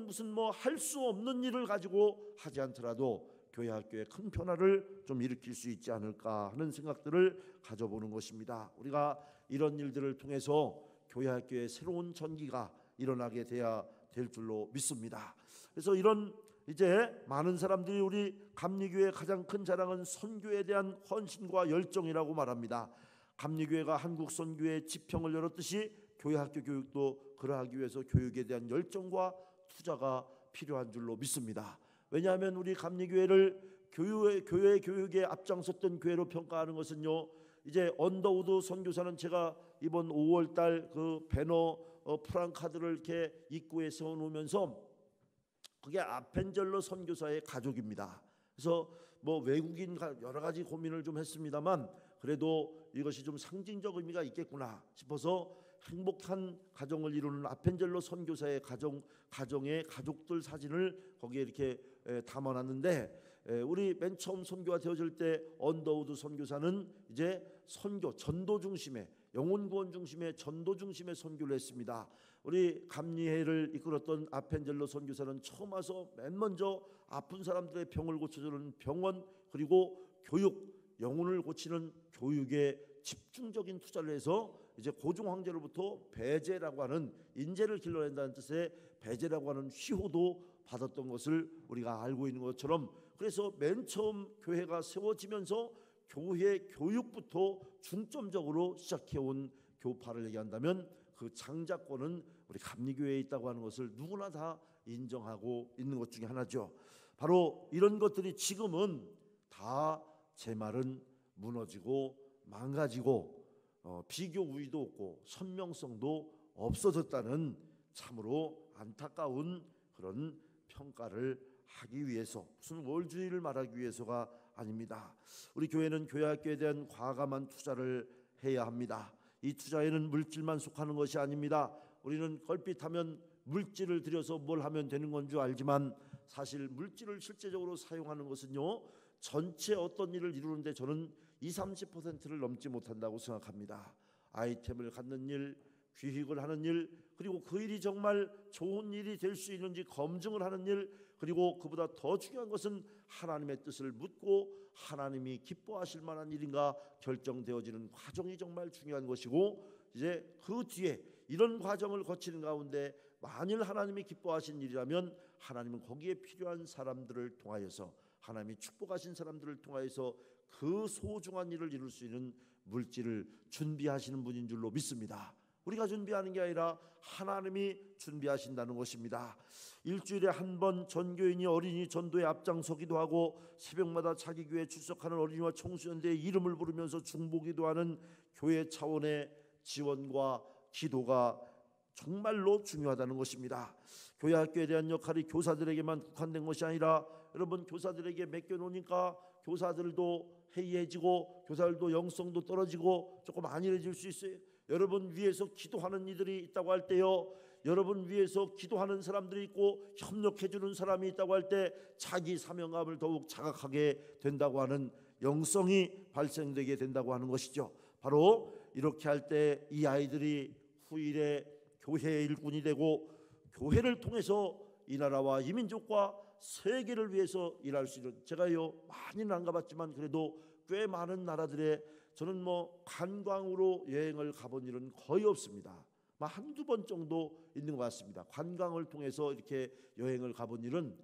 무슨 뭐 할 수 없는 일을 가지고 하지 않더라도 교회 학교에 큰 변화를 좀 일으킬 수 있지 않을까 하는 생각들을 가져보는 것입니다. 우리가 이런 일들을 통해서 교회 학교에 새로운 전기가 일어나게 돼야 될 줄로 믿습니다. 그래서 이런 이제 많은 사람들이 우리 감리교회의 가장 큰 자랑은 선교에 대한 헌신과 열정이라고 말합니다. 감리교회가 한국 선교의 지평을 열었듯이 교회 학교 교육도 그러하기 위해서 교육에 대한 열정과 투자가 필요한 줄로 믿습니다. 왜냐하면 우리 감리교회를 교회 교육에 앞장섰던 교회로 평가하는 것은요, 이제 언더우드 선교사는 제가 이번 5월달 그 배너 프랑카드를 이렇게 입구에 세워놓으면서 그게 아펜젤러 선교사의 가족입니다. 그래서 뭐 외국인 여러 가지 고민을 좀 했습니다만 그래도 이것이 좀 상징적 의미가 있겠구나 싶어서 행복한 가정을 이루는 아펜젤러 선교사의 가정의 가족들 사진을 거기에 이렇게 담아놨는데, 우리 맨 처음 선교가 되어질 때 언더우드 선교사는 이제 선교, 전도 중심의, 영혼 구원 중심의 전도 중심의 선교를 했습니다. 우리 감리회를 이끌었던 아펜젤러 선교사는 처음 와서 맨 먼저 아픈 사람들의 병을 고쳐주는 병원, 그리고 교육, 영혼을 고치는 교육에 집중적인 투자를 해서 이제 고종 황제로부터 배제라고 하는, 인재를 길러낸다는 뜻의 배제라고 하는 휘호도 받았던 것을 우리가 알고 있는 것처럼, 그래서 맨 처음 교회가 세워지면서 교회 교육부터 중점적으로 시작해온 교파를 얘기한다면 그 장자권은 우리 감리교회에 있다고 하는 것을 누구나 다 인정하고 있는 것 중에 하나죠. 바로 이런 것들이 지금은 다 제 말은 무너지고 망가지고 비교 우위도 없고 선명성도 없어졌다는 참으로 안타까운 그런 평가를 하기 위해서, 무슨 월주의를 말하기 위해서가 아닙니다. 우리 교회는 교회학교에 대한 과감한 투자를 해야 합니다. 이 투자에는 물질만 속하는 것이 아닙니다. 우리는 걸핏하면 물질을 들여서 뭘 하면 되는 건 줄 알지만 사실 물질을 실제적으로 사용하는 것은요, 전체 어떤 일을 이루는데 저는 20-30%를 넘지 못한다고 생각합니다. 아이템을 갖는 일, 귀획을 하는 일, 그리고 그 일이 정말 좋은 일이 될 수 있는지 검증을 하는 일, 그리고 그보다 더 중요한 것은 하나님의 뜻을 묻고 하나님이 기뻐하실 만한 일인가 결정되어지는 과정이 정말 중요한 것이고, 이제 그 뒤에 이런 과정을 거치는 가운데 만일 하나님이 기뻐하신 일이라면 하나님은 거기에 필요한 사람들을 통하여서, 하나님이 축복하신 사람들을 통하여서 그 소중한 일을 이룰 수 있는 물질을 준비하시는 분인 줄로 믿습니다. 우리가 준비하는 게 아니라 하나님이 준비하신다는 것입니다. 일주일에 한 번 전교인이 어린이 전도에 앞장서기도 하고 새벽마다 자기 교회에 출석하는 어린이와 청소년들의 이름을 부르면서 중보기도 하는 교회 차원의 지원과 기도가 정말로 중요하다는 것입니다. 교회 학교에 대한 역할이 교사들에게만 국한된 것이 아니라, 여러분, 교사들에게 맡겨놓으니까 교사들도 해이해지고 교사들도 영성도 떨어지고 조금 안일해질 수 있어요. 여러분 위해서 기도하는 이들이 있다고 할 때요, 여러분 위해서 기도하는 사람들이 있고 협력해주는 사람이 있다고 할 때 자기 사명감을 더욱 자각하게 된다고 하는 영성이 발생되게 된다고 하는 것이죠. 바로 이렇게 할 때 이 아이들이 후일에 교회의 일꾼이 되고 교회를 통해서 이 나라와 이 민족과 세계를 위해서 일할 수 있는, 제가요 많이는 안 가봤지만 그래도 꽤 많은 나라들에 저는 관광으로 여행을 가본 일은 거의 없습니다. 한두 번 정도 있는 것 같습니다. 관광을 통해서 이렇게 여행을 가본 일은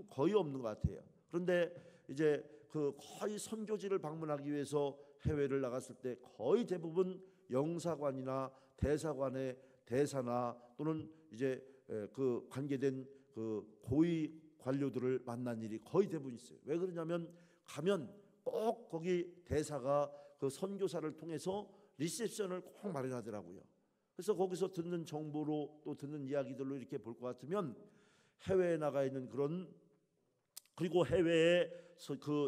거의 없는 것 같아요. 그런데 이제 거의 선교지를 방문하기 위해서 해외를 나갔을 때 거의 대부분 영사관이나 대사관의 대사나 또는 이제 그 관계된 그 고위 관료들을 만난 일이 거의 대부분 있어요. 왜 그러냐면 가면 꼭 거기 대사가 그 선교사를 통해서 리셉션을 꼭 마련하더라고요. 그래서 거기서 듣는 정보로 또 듣는 이야기들로 이렇게 볼 것 같으면 해외에 나가 있는 그런, 그리고 해외에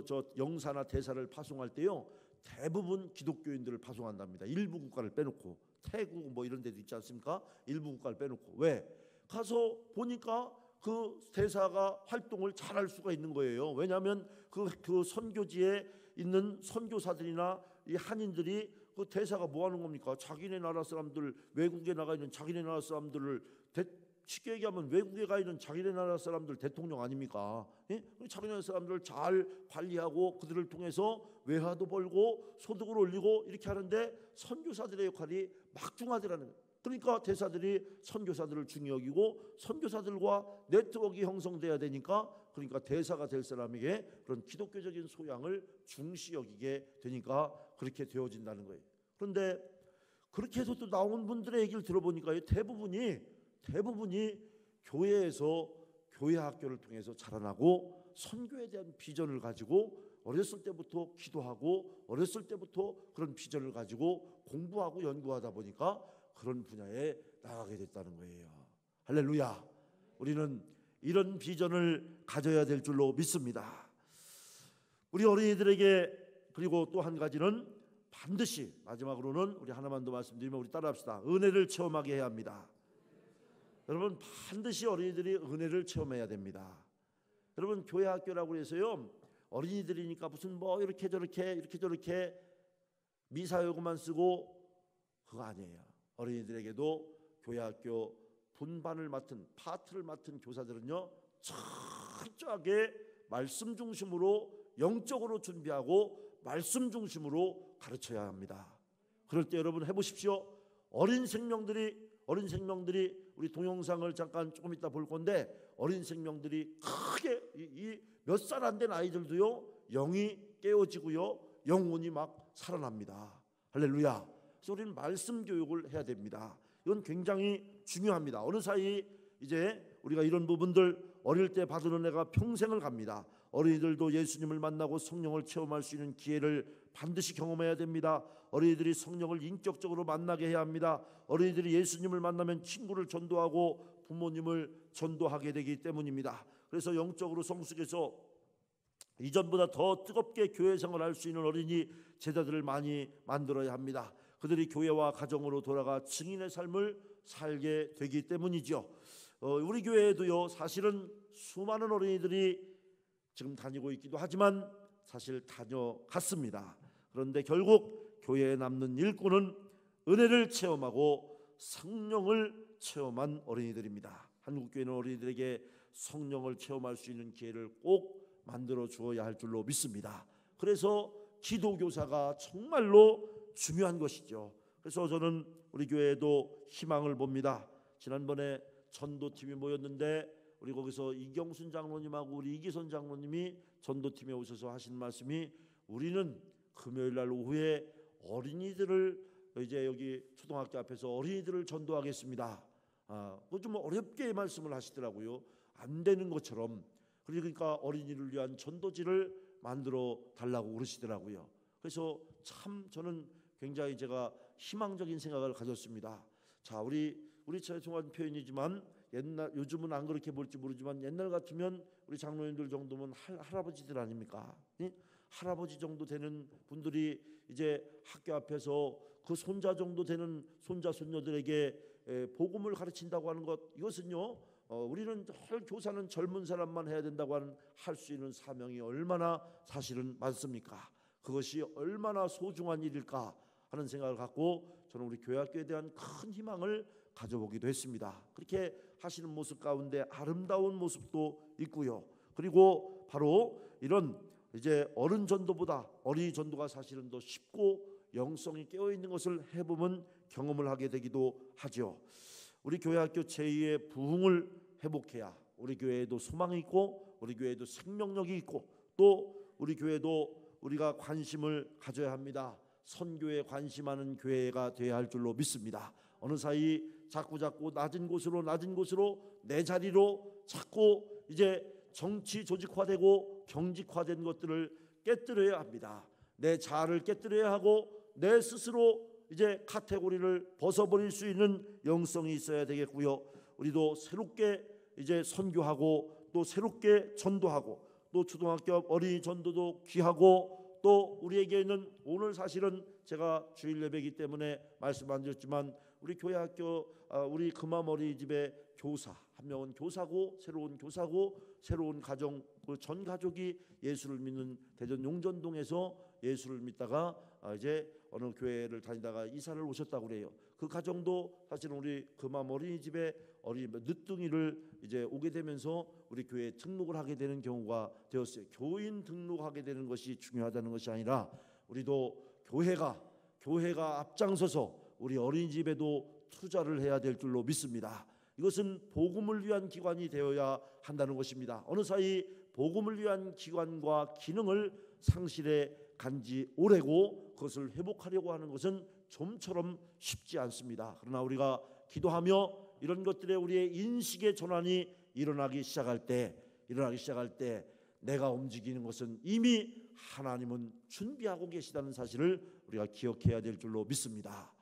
저 영사나 대사를 파송할 때요 대부분 기독교인들을 파송한답니다. 일부 국가를 빼놓고, 태국 이런 데도 있지 않습니까? 일부 국가를 빼놓고. 왜? 가서 보니까 그 대사가 활동을 잘할 수가 있는 거예요. 왜냐하면 그 선교지에 있는 선교사들이나 이 한인들이 그 대사가 뭐 하는 겁니까? 자기네 나라 사람들, 외국에 나가 있는 자기네 나라 사람들을 쉽게 얘기하면 외국에 가 있는 자기네 나라 사람들 대통령 아닙니까? 예? 자기네 나라 사람들을 잘 관리하고 그들을 통해서 외화도 벌고 소득을 올리고 이렇게 하는데 선교사들의 역할이 막중하더라는 거예요. 그러니까 대사들이 선교사들을 중히 여기고 선교사들과 네트워크가 형성돼야 되니까, 그러니까 대사가 될 사람에게 그런 기독교적인 소양을 중시 여기게 되니까 그렇게 되어진다는 거예요. 그런데 그렇게 해서 또 나온 분들의 얘기를 들어보니까 대부분이 교회에서 교회 학교를 통해서 자라나고 선교에 대한 비전을 가지고 어렸을 때부터 기도하고 어렸을 때부터 그런 비전을 가지고 공부하고 연구하다 보니까 그런 분야에 나가게 됐다는 거예요. 할렐루야. 우리는 이런 비전을 가져야 될 줄로 믿습니다. 우리 어린이들에게, 그리고 또 한 가지는 반드시, 마지막으로는 우리 하나만 더 말씀드리면 우리 따라합시다. 은혜를 체험하게 해야 합니다. 여러분, 반드시 어린이들이 은혜를 체험해야 됩니다. 여러분, 교회 학교라고 해서요 어린이들이니까 무슨 이렇게 저렇게 미사여구만 쓰고 그거 아니에요. 어린이들에게도 교회 학교 분반을 맡은, 파트를 맡은 교사들은요 철저하게 말씀 중심으로 영적으로 준비하고 말씀 중심으로 가르쳐야 합니다. 그럴 때 여러분 해보십시오. 어린 생명들이 우리 동영상을 잠깐 조금 이따 볼 건데, 어린 생명들이 크게 이 몇 살 안 된 아이들도요 영이 깨어지고요 영혼이 막 살아납니다. 할렐루야. 그래서 우리는 말씀 교육을 해야 됩니다. 이건 굉장히 중요합니다. 어느 사이 이제 우리가 이런 부분들 어릴 때 받은 은혜가 평생을 갑니다. 어린이들도 예수님을 만나고 성령을 체험할 수 있는 기회를 반드시 경험해야 됩니다. 어린이들이 성령을 인격적으로 만나게 해야 합니다. 어린이들이 예수님을 만나면 친구를 전도하고 부모님을 전도하게 되기 때문입니다. 그래서 영적으로 성숙해서 이전보다 더 뜨겁게 교회 생활을 할 수 있는 어린이 제자들을 많이 만들어야 합니다. 그들이 교회와 가정으로 돌아가 증인의 삶을 살게 되기 때문이죠. 우리 교회에도요, 사실은 수많은 어린이들이 지금 다니고 있기도 하지만 사실 다녀갔습니다. 그런데 결국 교회에 남는 일꾼은 은혜를 체험하고 성령을 체험한 어린이들입니다. 한국교회는 어린이들에게 성령을 체험할 수 있는 기회를 꼭 만들어 주어야 할 줄로 믿습니다. 그래서 기도교사가 정말로 중요한 것이죠. 그래서 저는 우리 교회에도 희망을 봅니다. 지난번에 전도팀이 모였는데 우리 거기서 이경순 장로님하고 우리 이기선 장로님이 전도팀에 오셔서 하신 말씀이, 우리는 금요일 날 오후에 어린이들을 이제 여기 초등학교 앞에서 어린이들을 전도하겠습니다. 그거 좀 어렵게 말씀을 하시더라고요. 안 되는 것처럼. 그러니까 어린이를 위한 전도지를 만들어 달라고 그러시더라고요. 그래서 참 저는 굉장히 제가 희망적인 생각을 가졌습니다. 자, 우리 죄송한 표현이지만 요즘은 안 그렇게 볼지 모르지만 옛날 같으면 우리 장로님들 정도면 할아버지들 아닙니까? 할아버지 정도 되는 분들이 이제 학교 앞에서 그 손자 정도 되는 손자 손녀들에게 복음을 가르친다고 하는 것, 이것은요, 우리는 교사는 젊은 사람만 해야 된다고 할 수 있는 사명이 얼마나 사실은 많습니까? 그것이 얼마나 소중한 일일까 하는 생각을 갖고 저는 우리 교회학교에 대한 큰 희망을 가져보기도 했습니다. 그렇게 하시는 모습 가운데 아름다운 모습도 있고요. 그리고 바로 이런 이제 어른 전도보다 어린이 전도가 사실은 더 쉽고 영성이 깨어 있는 것을 해보면 경험을 하게 되기도 하죠. 우리 교회학교 제2의 부흥을 회복해야 우리 교회에도 소망이 있고 우리 교회에도 생명력이 있고 또 우리 교회도 우리가 관심을 가져야 합니다. 선교에 관심하는 교회가 되어야 할 줄로 믿습니다. 어느 사이 자꾸 낮은 곳으로 내 자리로 자꾸 이제 정치 조직화되고 경직화된 것들을 깨뜨려야 합니다. 내 자아를 깨뜨려야 하고 내 스스로 이제 카테고리를 벗어버릴 수 있는 영성이 있어야 되겠고요. 우리도 새롭게 이제 선교하고 또 새롭게 전도하고 또 초등학교 어린이 전도도 귀하고 또 우리에게는 오늘 사실은 제가 주일 예배이기 때문에 말씀 안 드렸지만 우리 교회 학교 우리 금암 어린이집의 교사 한 명은 교사고 새로운 가정 그 전 가족이 예수를 믿는 대전 용전동에서 예수를 믿다가 이제 어느 교회를 다니다가 이사를 오셨다고 그래요. 그 가정도 사실은 우리 금암 어린이집의 어린 늦둥이를 이제 오게 되면서 우리 교회에 등록을 하게 되는 경우가 되었어요. 교인 등록하게 되는 것이 중요하다는 것이 아니라 우리도 교회가 앞장서서 우리 어린이집에도 투자를 해야 될 줄로 믿습니다. 이것은 복음을 위한 기관이 되어야 한다는 것입니다. 어느 사이 복음을 위한 기관과 기능을 상실해 간지 오래고 그것을 회복하려고 하는 것은 좀처럼 쉽지 않습니다. 그러나 우리가 기도하며 이런 것들에 우리의 인식의 전환이 일어나기 시작할 때 내가 움직이는 것은 이미 하나님은 준비하고 계시다는 사실을 우리가 기억해야 될 줄로 믿습니다.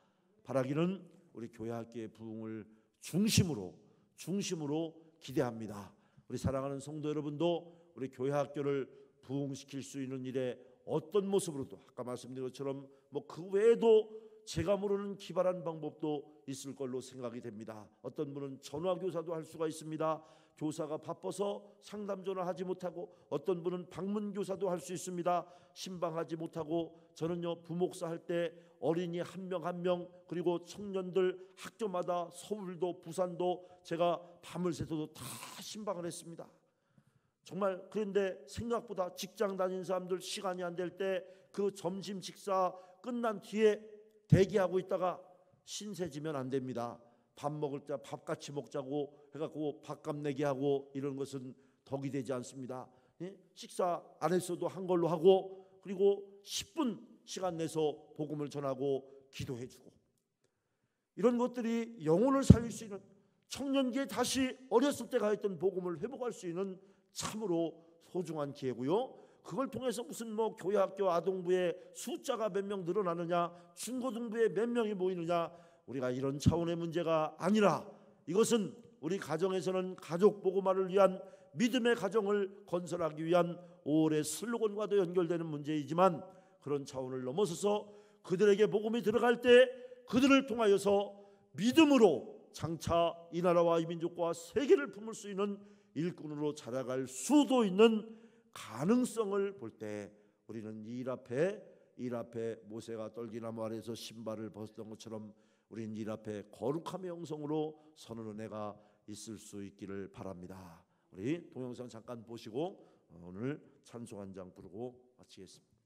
바라기는 우리 교회학교의 부흥을 중심으로 기대합니다. 우리 사랑하는 성도 여러분도 우리 교회학교를 부흥시킬 수 있는 일에 어떤 모습으로도 아까 말씀드린 것처럼 그 외에도 제가 모르는 기발한 방법도 있을 걸로 생각이 됩니다. 어떤 분은 전화교사도 할 수가 있습니다. 교사가 바빠서 상담 전화하지 못하고 어떤 분은 방문교사도 할 수 있습니다. 신방하지 못하고 저는요 부목사 할 때 어린이 한 명 그리고 청년들 학교마다 서울도 부산도 제가 밤을 새도록 다 신방을 했습니다. 정말 그런데 생각보다 직장 다니는 사람들 시간이 안 될 때 그 점심 식사 끝난 뒤에 대기하고 있다가 신세지면 안 됩니다. 밥 먹을 때 밥 같이 먹자고 해갖고 밥값 내게 하고 이런 것은 덕이 되지 않습니다. 식사 안 했어도 한 걸로 하고 그리고 10분 시간 내서 복음을 전하고 기도해주고 이런 것들이 영혼을 살릴 수 있는, 청년기에 다시 어렸을 때 가했던 복음을 회복할 수 있는 참으로 소중한 기회고요. 그걸 통해서 무슨 교회학교 아동부에 숫자가 몇 명 늘어나느냐, 중고등부에 몇 명이 모이느냐, 우리가 이런 차원의 문제가 아니라 이것은 우리 가정에서는 가족 복음화를 위한 믿음의 가정을 건설하기 위한 5월의 슬로건과도 연결되는 문제이지만, 그런 차원을 넘어서서 그들에게 복음이 들어갈 때 그들을 통하여서 믿음으로 장차 이 나라와 이 민족과 세계를 품을 수 있는 일꾼으로 자라갈 수도 있는 가능성을 볼 때, 우리는 일 앞에 모세가 떨기나무 아래에서 신발을 벗었던 것처럼 우리는 일 앞에 거룩함의 영성으로 서는 은혜가 있을 수 있기를 바랍니다. 우리 동영상 잠깐 보시고 오늘 찬송 한 장 부르고 마치겠습니다.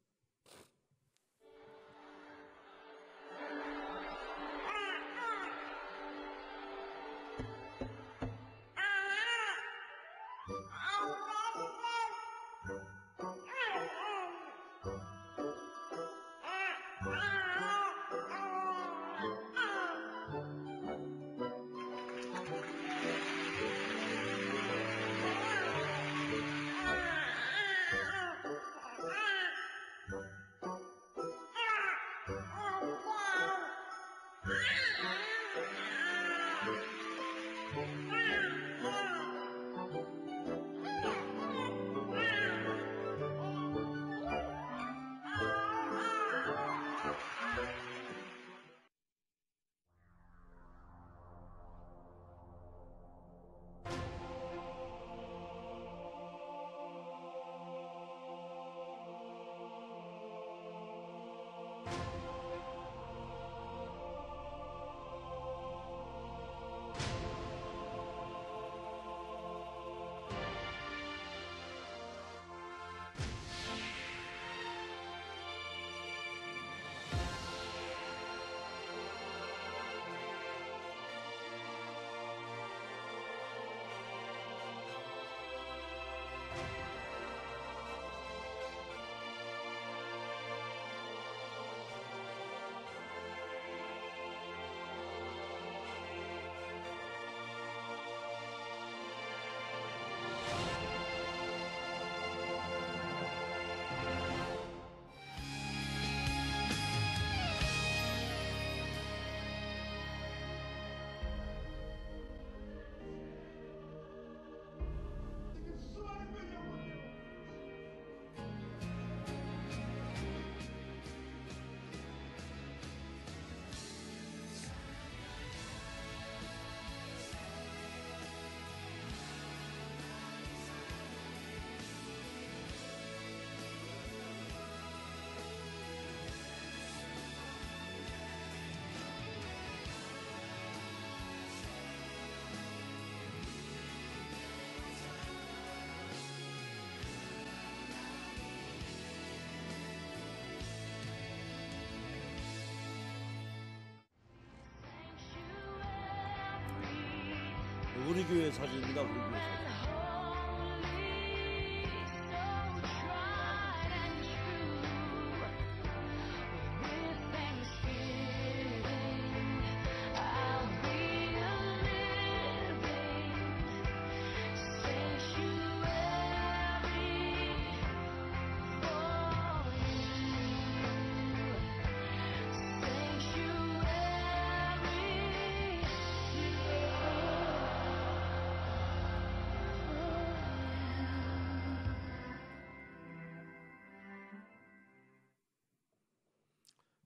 우리 교회 사진입니다. 우리 교회 사진.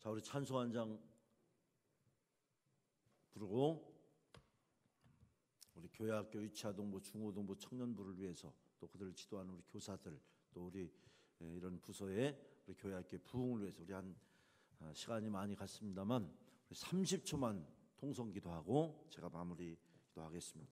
자, 우리 찬송 한 장 부르고 우리 교회학교 유치아동부 중고등부 청년부를 위해서 또 그들을 지도하는 우리 교사들 또 우리 이런 부서의 우리 교회학교 부흥을 위해서 우리 한 시간이 많이 갔습니다만 30초만 통성기도하고 제가 마무리 기도하겠습니다.